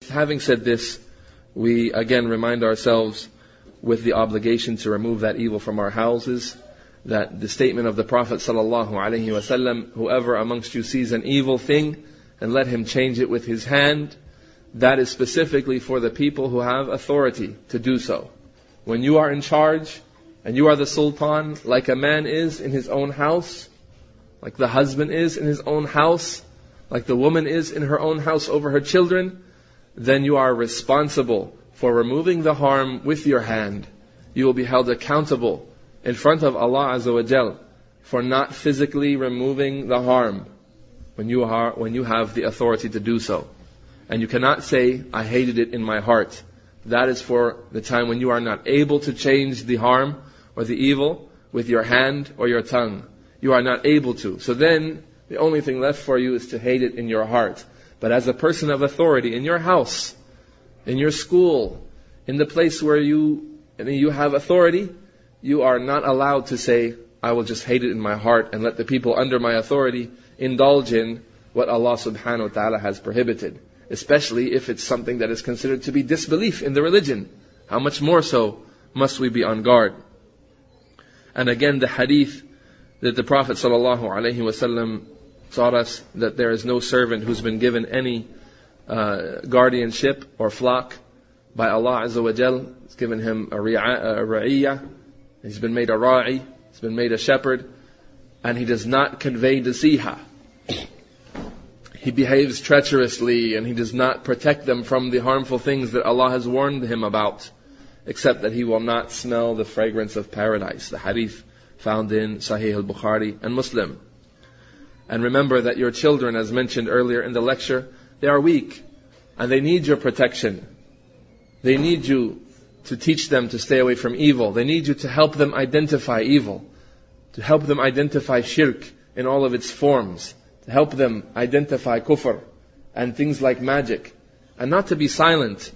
Having said this, we again remind ourselves with the obligation to remove that evil from our houses, that the statement of the Prophet ﷺ, whoever amongst you sees an evil thing and let him change it with his hand, that is specifically for the people who have authority to do so. When you are in charge and you are the sultan, like a man is in his own house, like the husband is in his own house, like the woman is in her own house over her children, then you are responsible for removing the harm with your hand. You will be held accountable in front of Allah Azza wa Jal for not physically removing the harm when you have the authority to do so. And you cannot say, I hated it in my heart. That is for the time when you are not able to change the harm or the evil with your hand or your tongue. You are not able to. So then, the only thing left for you is to hate it in your heart. But as a person of authority, in your house, in your school, in the place where you have authority, you are not allowed to say, I will just hate it in my heart and let the people under my authority indulge in what Allah subhanahu wa ta'ala has prohibited. Especially if it's something that is considered to be disbelief in the religion. How much more so must we be on guard? And again, the hadith that the Prophet ﷺ taught us, that there is no servant who's been given any guardianship or flock by Allah Azza wa Jal. He's given him a ra'iyah, he's been made a ra'i, he's been made a shepherd, and he does not convey nasiha. He behaves treacherously and he does not protect them from the harmful things that Allah has warned him about, except that he will not smell the fragrance of paradise. The hadith found in Sahih al-Bukhari and Muslim. And remember that your children, as mentioned earlier in the lecture, they are weak and they need your protection. They need you to teach them to stay away from evil. They need you to help them identify evil, to help them identify shirk in all of its forms, to help them identify kufr and things like magic, and not to be silent,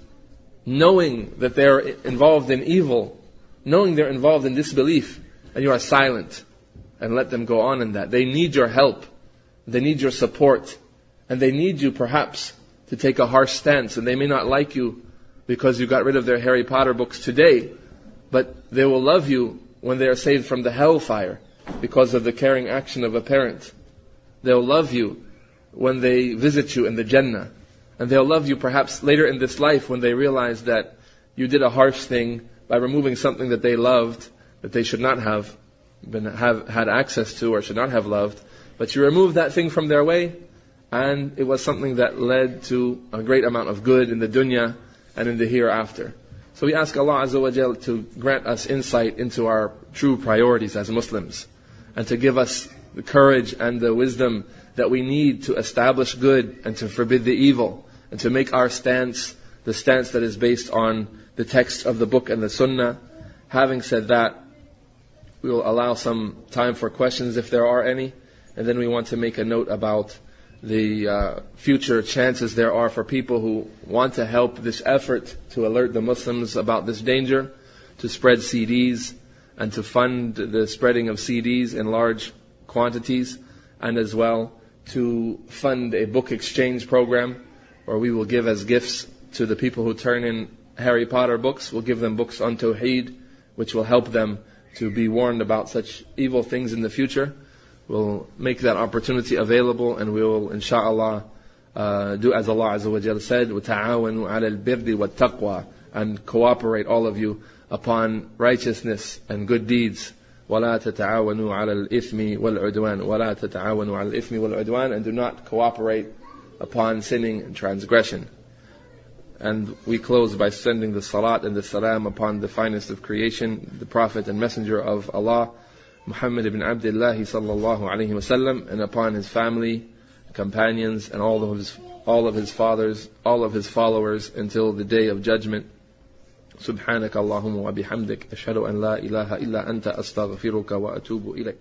knowing that they are involved in evil, knowing they're involved in disbelief, and you are silent, and let them go on in that. They need your help, they need your support, and they need you perhaps to take a harsh stance, and they may not like you because you got rid of their Harry Potter books today, but they will love you when they are saved from the hellfire because of the caring action of a parent. They'll love you when they visit you in the Jannah. And they'll love you perhaps later in this life when they realize that you did a harsh thing by removing something that they loved, that they should not have had access to or should not have loved. But you removed that thing from their way, and it was something that led to a great amount of good in the dunya and in the hereafter. So we ask Allah Azza wa Jal to grant us insight into our true priorities as Muslims, and to give us the courage and the wisdom that we need to establish good and to forbid the evil, and to make our stance the stance that is based on the text of the book and the Sunnah. Having said that, we will allow some time for questions if there are any, and then we want to make a note about the future chances there are for people who want to help this effort to alert the Muslims about this danger, to spread CDs and to fund the spreading of CDs in large quantities, and as well to fund a book exchange program where we will give as gifts to the people who turn in Harry Potter books. We'll give them books on Tawheed, which will help them to be warned about such evil things in the future. We'll make that opportunity available, and we will, inshaAllah, do as Allah Azza wa Jalla said, وَتَعَاوَنُوا عَلَى الْبِرِّ وَالتَّقْوَى, and cooperate, all of you, upon righteousness and good deeds. وَلَا تَتَعَاوَنُوا عَلَى الْإِثْمِ وَالْعُدْوَانِ وَلَا تَتَعَاوَنُوا عَلَى الْإِثْمِ وَالْعُدْوَانِ, and do not cooperate upon sinning and transgression. And we close by sending the salat and the salam upon the finest of creation, the Prophet and Messenger of Allah, Muhammad ibn Abdullah sallallahu alayhi wa sallam, and upon his family, companions, and all of his fathers, all of his followers until the day of judgment. Subhanaka Allahumma wa bihamdik, ashhadu an la ilaha illa anta astaghfiruka wa atubu ilayk.